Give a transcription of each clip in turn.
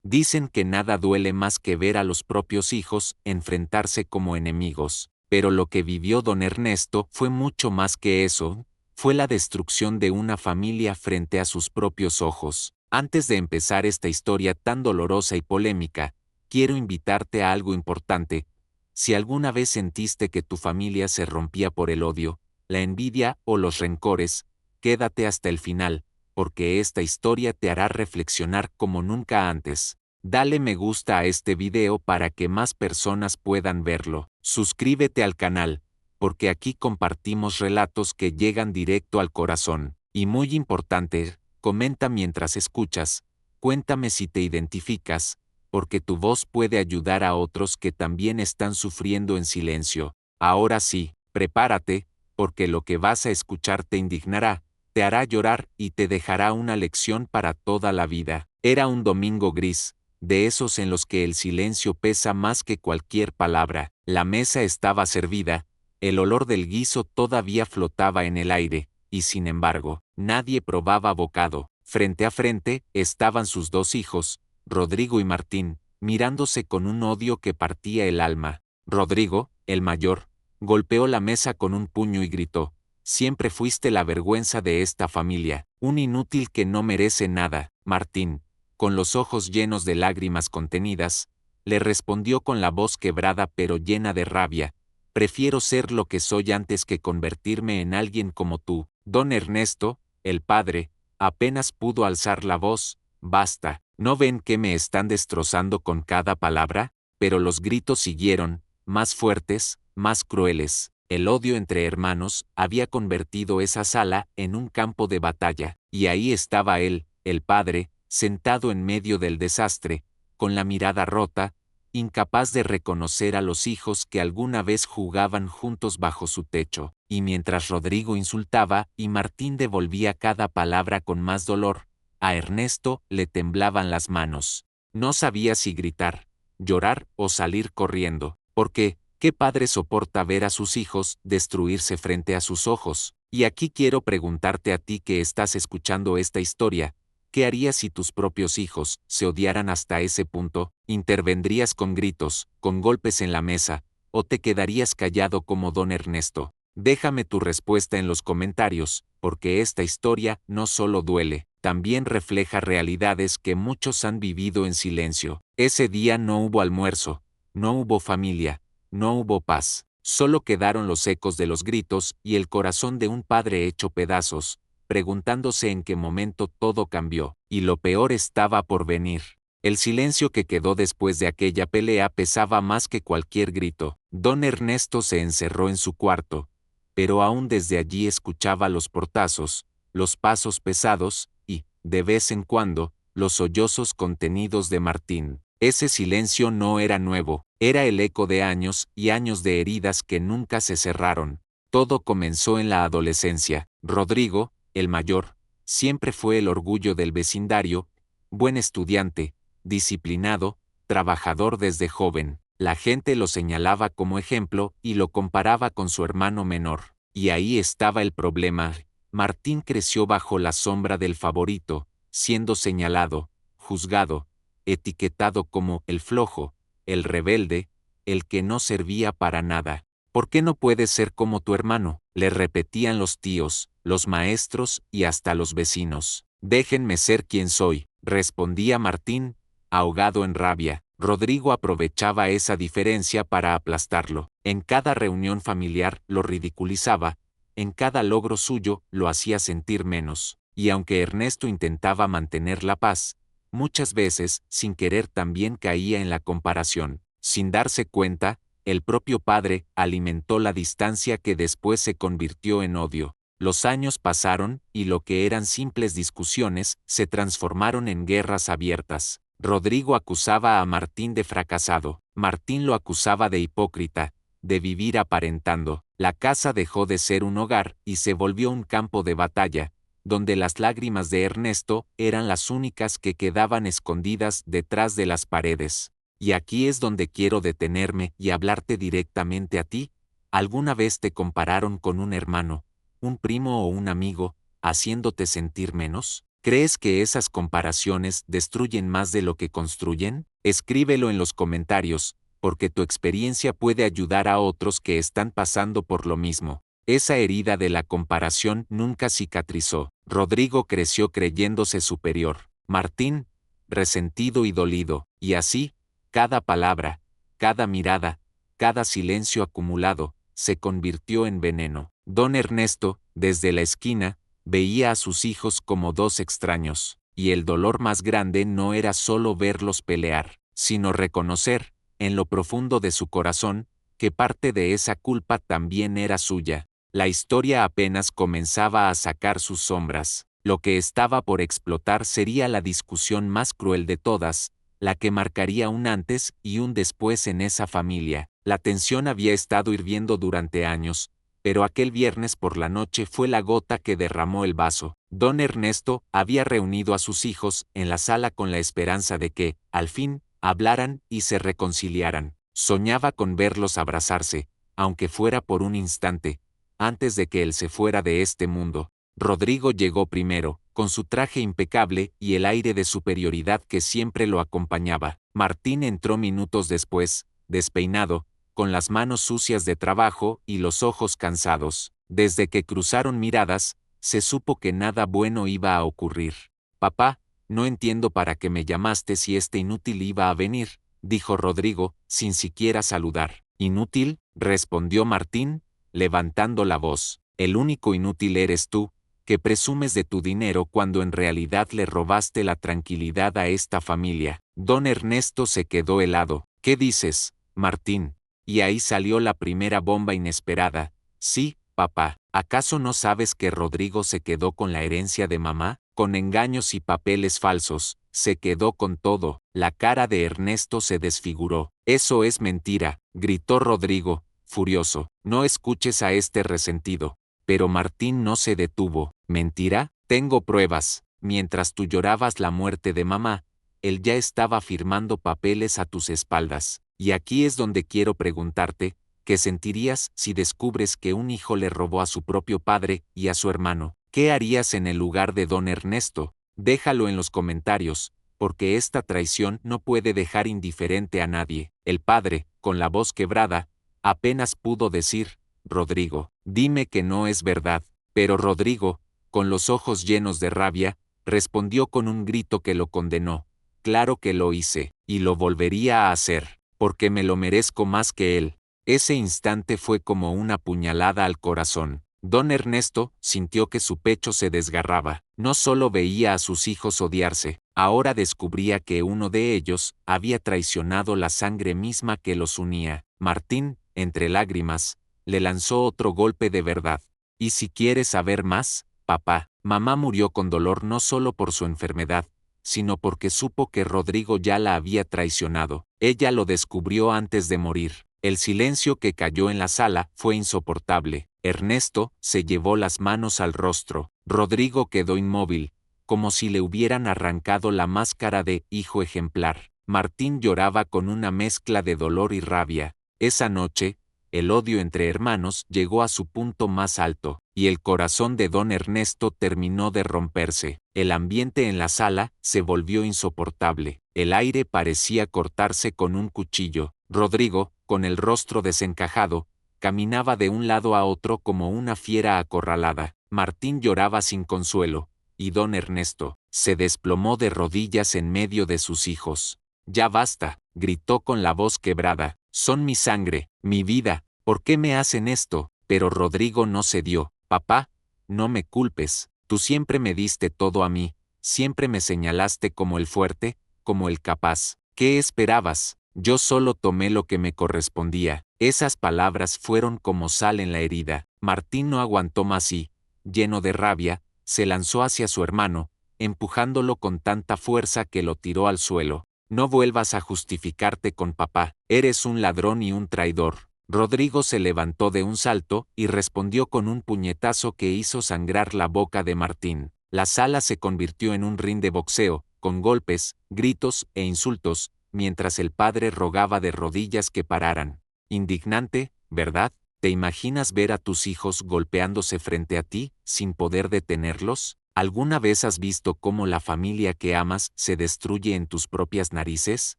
Dicen que nada duele más que ver a los propios hijos enfrentarse como enemigos, pero lo que vivió don Ernesto fue mucho más que eso, fue la destrucción de una familia frente a sus propios ojos. Antes de empezar esta historia tan dolorosa y polémica, quiero invitarte a algo importante. Si alguna vez sentiste que tu familia se rompía por el odio, la envidia o los rencores, quédate hasta el final, porque esta historia te hará reflexionar como nunca antes. Dale me gusta a este video para que más personas puedan verlo. Suscríbete al canal, porque aquí compartimos relatos que llegan directo al corazón. Y muy importante, comenta mientras escuchas, cuéntame si te identificas, porque tu voz puede ayudar a otros que también están sufriendo en silencio. Ahora sí, prepárate, porque lo que vas a escuchar te indignará, te hará llorar y te dejará una lección para toda la vida. Era un domingo gris, de esos en los que el silencio pesa más que cualquier palabra. La mesa estaba servida, el olor del guiso todavía flotaba en el aire, y sin embargo, nadie probaba bocado. Frente a frente estaban sus dos hijos, Rodrigo y Martín, mirándose con un odio que partía el alma. Rodrigo, el mayor, golpeó la mesa con un puño y gritó: «Siempre fuiste la vergüenza de esta familia, un inútil que no merece nada». Martín, con los ojos llenos de lágrimas contenidas, le respondió con la voz quebrada pero llena de rabia: «Prefiero ser lo que soy antes que convertirme en alguien como tú». Don Ernesto, el padre, apenas pudo alzar la voz: «Basta, ¿no ven que me están destrozando con cada palabra?». Pero los gritos siguieron, más fuertes, más crueles. El odio entre hermanos había convertido esa sala en un campo de batalla, y ahí estaba él, el padre, sentado en medio del desastre, con la mirada rota, incapaz de reconocer a los hijos que alguna vez jugaban juntos bajo su techo. Y mientras Rodrigo insultaba y Martín devolvía cada palabra con más dolor, a Ernesto le temblaban las manos. No sabía si gritar, llorar o salir corriendo, porque ¿qué padre soporta ver a sus hijos destruirse frente a sus ojos? Y aquí quiero preguntarte a ti que estás escuchando esta historia, ¿qué harías si tus propios hijos se odiaran hasta ese punto? ¿Intervendrías con gritos, con golpes en la mesa, o te quedarías callado como don Ernesto? Déjame tu respuesta en los comentarios, porque esta historia no solo duele, también refleja realidades que muchos han vivido en silencio. Ese día no hubo almuerzo, no hubo familia, no hubo paz, solo quedaron los ecos de los gritos y el corazón de un padre hecho pedazos, preguntándose en qué momento todo cambió, y lo peor estaba por venir. El silencio que quedó después de aquella pelea pesaba más que cualquier grito. Don Ernesto se encerró en su cuarto, pero aún desde allí escuchaba los portazos, los pasos pesados y, de vez en cuando, los sollozos contenidos de Martín. Ese silencio no era nuevo, era el eco de años y años de heridas que nunca se cerraron. Todo comenzó en la adolescencia. Rodrigo, el mayor, siempre fue el orgullo del vecindario, buen estudiante, disciplinado, trabajador desde joven. La gente lo señalaba como ejemplo y lo comparaba con su hermano menor. Y ahí estaba el problema. Martín creció bajo la sombra del favorito, siendo señalado, juzgado, etiquetado como el flojo, el rebelde, el que no servía para nada. «¿Por qué no puedes ser como tu hermano?», le repetían los tíos, los maestros y hasta los vecinos. «Déjenme ser quien soy», respondía Martín, ahogado en rabia. Rodrigo aprovechaba esa diferencia para aplastarlo. En cada reunión familiar lo ridiculizaba, en cada logro suyo lo hacía sentir menos. Y aunque Ernesto intentaba mantener la paz, muchas veces, sin querer, también caía en la comparación. Sin darse cuenta, el propio padre alimentó la distancia que después se convirtió en odio. Los años pasaron y lo que eran simples discusiones se transformaron en guerras abiertas. Rodrigo acusaba a Martín de fracasado, Martín lo acusaba de hipócrita, de vivir aparentando. La casa dejó de ser un hogar y se volvió un campo de batalla, donde las lágrimas de Ernesto eran las únicas que quedaban escondidas detrás de las paredes. Y aquí es donde quiero detenerme y hablarte directamente a ti. ¿Alguna vez te compararon con un hermano, un primo o un amigo, haciéndote sentir menos? ¿Crees que esas comparaciones destruyen más de lo que construyen? Escríbelo en los comentarios, porque tu experiencia puede ayudar a otros que están pasando por lo mismo. Esa herida de la comparación nunca cicatrizó. Rodrigo creció creyéndose superior. Martín, resentido y dolido, y así, cada palabra, cada mirada, cada silencio acumulado, se convirtió en veneno. Don Ernesto, desde la esquina, veía a sus hijos como dos extraños, y el dolor más grande no era solo verlos pelear, sino reconocer, en lo profundo de su corazón, que parte de esa culpa también era suya. La historia apenas comenzaba a sacar sus sombras. Lo que estaba por explotar sería la discusión más cruel de todas, la que marcaría un antes y un después en esa familia. La tensión había estado hirviendo durante años, pero aquel viernes por la noche fue la gota que derramó el vaso. Don Ernesto había reunido a sus hijos en la sala con la esperanza de que, al fin, hablaran y se reconciliaran. Soñaba con verlos abrazarse, aunque fuera por un instante, antes de que él se fuera de este mundo. Rodrigo llegó primero, con su traje impecable y el aire de superioridad que siempre lo acompañaba. Martín entró minutos después, despeinado, con las manos sucias de trabajo y los ojos cansados. Desde que cruzaron miradas, se supo que nada bueno iba a ocurrir. Papá, no entiendo para qué me llamaste si este inútil iba a venir, dijo Rodrigo, sin siquiera saludar. ¿Inútil?, respondió Martín, levantando la voz. El único inútil eres tú, que presumes de tu dinero cuando en realidad le robaste la tranquilidad a esta familia. Don Ernesto se quedó helado. ¿Qué dices, Martín? Y ahí salió la primera bomba inesperada. Sí, papá, ¿acaso no sabes que Rodrigo se quedó con la herencia de mamá? Con engaños y papeles falsos, se quedó con todo. La cara de Ernesto se desfiguró. Eso es mentira, gritó Rodrigo, furioso. No escuches a este resentido. Pero Martín no se detuvo. ¿Mentira? Tengo pruebas. Mientras tú llorabas la muerte de mamá, él ya estaba firmando papeles a tus espaldas. Y aquí es donde quiero preguntarte, ¿qué sentirías si descubres que un hijo le robó a su propio padre y a su hermano? ¿Qué harías en el lugar de don Ernesto? Déjalo en los comentarios, porque esta traición no puede dejar indiferente a nadie. El padre, con la voz quebrada, apenas pudo decir, Rodrigo, dime que no es verdad. Pero Rodrigo, con los ojos llenos de rabia, respondió con un grito que lo condenó. Claro que lo hice, y lo volvería a hacer, porque me lo merezco más que él. Ese instante fue como una puñalada al corazón. Don Ernesto sintió que su pecho se desgarraba. No solo veía a sus hijos odiarse, ahora descubría que uno de ellos había traicionado la sangre misma que los unía. Martín, entre lágrimas, le lanzó otro golpe de verdad. ¿Y si quieres saber más, papá? Mamá murió con dolor no solo por su enfermedad, sino porque supo que Rodrigo ya la había traicionado. Ella lo descubrió antes de morir. El silencio que cayó en la sala fue insoportable. Ernesto se llevó las manos al rostro. Rodrigo quedó inmóvil, como si le hubieran arrancado la máscara de hijo ejemplar. Martín lloraba con una mezcla de dolor y rabia. Esa noche, el odio entre hermanos llegó a su punto más alto, y el corazón de don Ernesto terminó de romperse. El ambiente en la sala se volvió insoportable. El aire parecía cortarse con un cuchillo. Rodrigo, con el rostro desencajado, caminaba de un lado a otro como una fiera acorralada. Martín lloraba sin consuelo, y don Ernesto se desplomó de rodillas en medio de sus hijos. Ya basta, gritó con la voz quebrada. Son mi sangre, mi vida, ¿por qué me hacen esto? Pero Rodrigo no cedió. Papá, no me culpes, tú siempre me diste todo a mí, siempre me señalaste como el fuerte, como el capaz. ¿Qué esperabas? Yo solo tomé lo que me correspondía. Esas palabras fueron como sal en la herida. Martín no aguantó más y, lleno de rabia, se lanzó hacia su hermano, empujándolo con tanta fuerza que lo tiró al suelo. No vuelvas a justificarte con papá, eres un ladrón y un traidor. Rodrigo se levantó de un salto y respondió con un puñetazo que hizo sangrar la boca de Martín. La sala se convirtió en un ring de boxeo, con golpes, gritos e insultos, mientras el padre rogaba de rodillas que pararan. Indignante, ¿verdad? ¿Te imaginas ver a tus hijos golpeándose frente a ti, sin poder detenerlos? ¿Alguna vez has visto cómo la familia que amas se destruye en tus propias narices?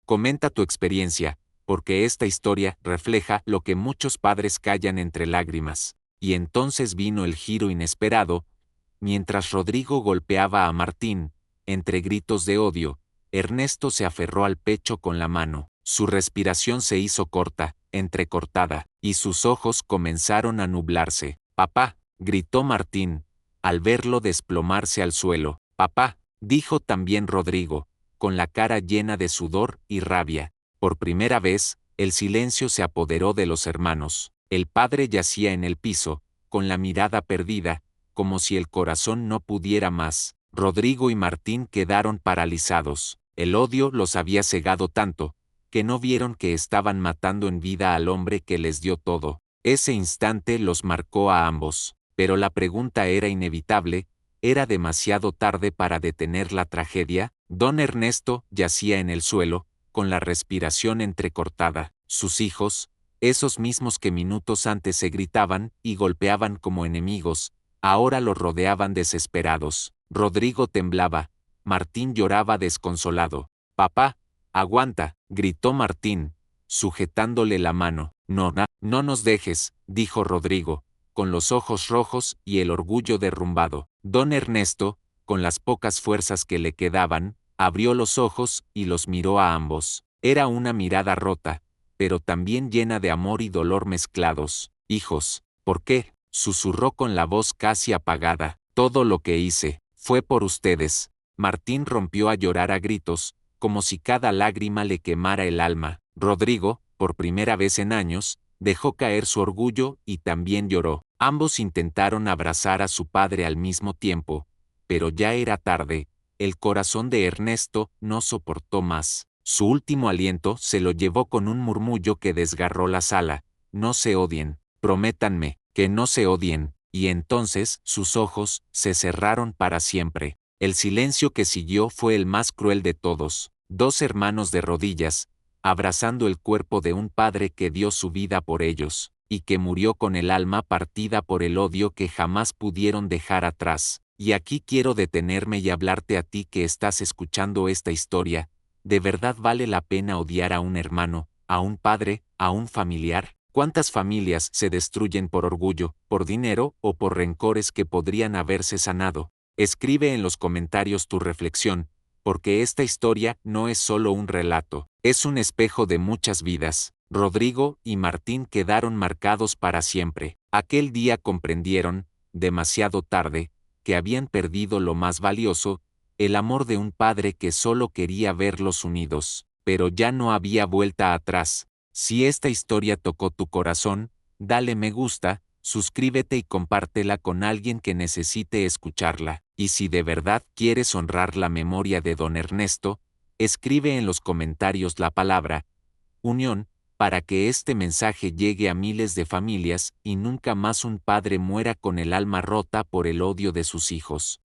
Comenta tu experiencia, porque esta historia refleja lo que muchos padres callan entre lágrimas. Y entonces vino el giro inesperado. Mientras Rodrigo golpeaba a Martín, entre gritos de odio, Ernesto se aferró al pecho con la mano. Su respiración se hizo corta, entrecortada, y sus ojos comenzaron a nublarse. «Papá», gritó Martín, al verlo desplomarse al suelo. «Papá», dijo también Rodrigo, con la cara llena de sudor y rabia. Por primera vez, el silencio se apoderó de los hermanos. El padre yacía en el piso, con la mirada perdida, como si el corazón no pudiera más. Rodrigo y Martín quedaron paralizados. El odio los había cegado tanto, que no vieron que estaban matando en vida al hombre que les dio todo. Ese instante los marcó a ambos, pero la pregunta era inevitable. ¿Era demasiado tarde para detener la tragedia? Don Ernesto yacía en el suelo, con la respiración entrecortada. Sus hijos, esos mismos que minutos antes se gritaban y golpeaban como enemigos, ahora lo rodeaban desesperados. Rodrigo temblaba. Martín lloraba desconsolado. «Papá, aguanta», gritó Martín, sujetándole la mano. No nos dejes», dijo Rodrigo, con los ojos rojos y el orgullo derrumbado. Don Ernesto, con las pocas fuerzas que le quedaban, abrió los ojos y los miró a ambos. Era una mirada rota, pero también llena de amor y dolor mezclados. «Hijos, ¿por qué?», susurró con la voz casi apagada. «Todo lo que hice fue por ustedes». Martín rompió a llorar a gritos, como si cada lágrima le quemara el alma. Rodrigo, por primera vez en años, dejó caer su orgullo y también lloró. Ambos intentaron abrazar a su padre al mismo tiempo, pero ya era tarde. El corazón de Ernesto no soportó más. Su último aliento se lo llevó con un murmullo que desgarró la sala. «No se odien, prométanme que no se odien». Y entonces sus ojos se cerraron para siempre. El silencio que siguió fue el más cruel de todos. Dos hermanos de rodillas, abrazando el cuerpo de un padre que dio su vida por ellos, y que murió con el alma partida por el odio que jamás pudieron dejar atrás. Y aquí quiero detenerme y hablarte a ti que estás escuchando esta historia. ¿De verdad vale la pena odiar a un hermano, a un padre, a un familiar? ¿Cuántas familias se destruyen por orgullo, por dinero o por rencores que podrían haberse sanado? Escribe en los comentarios tu reflexión, porque esta historia no es solo un relato, es un espejo de muchas vidas. Rodrigo y Martín quedaron marcados para siempre. Aquel día comprendieron, demasiado tarde, que habían perdido lo más valioso, el amor de un padre que solo quería verlos unidos. Pero ya no había vuelta atrás. Si esta historia tocó tu corazón, dale me gusta, suscríbete y compártela con alguien que necesite escucharla. Y si de verdad quieres honrar la memoria de don Ernesto, escribe en los comentarios la palabra unión, para que este mensaje llegue a miles de familias y nunca más un padre muera con el alma rota por el odio de sus hijos.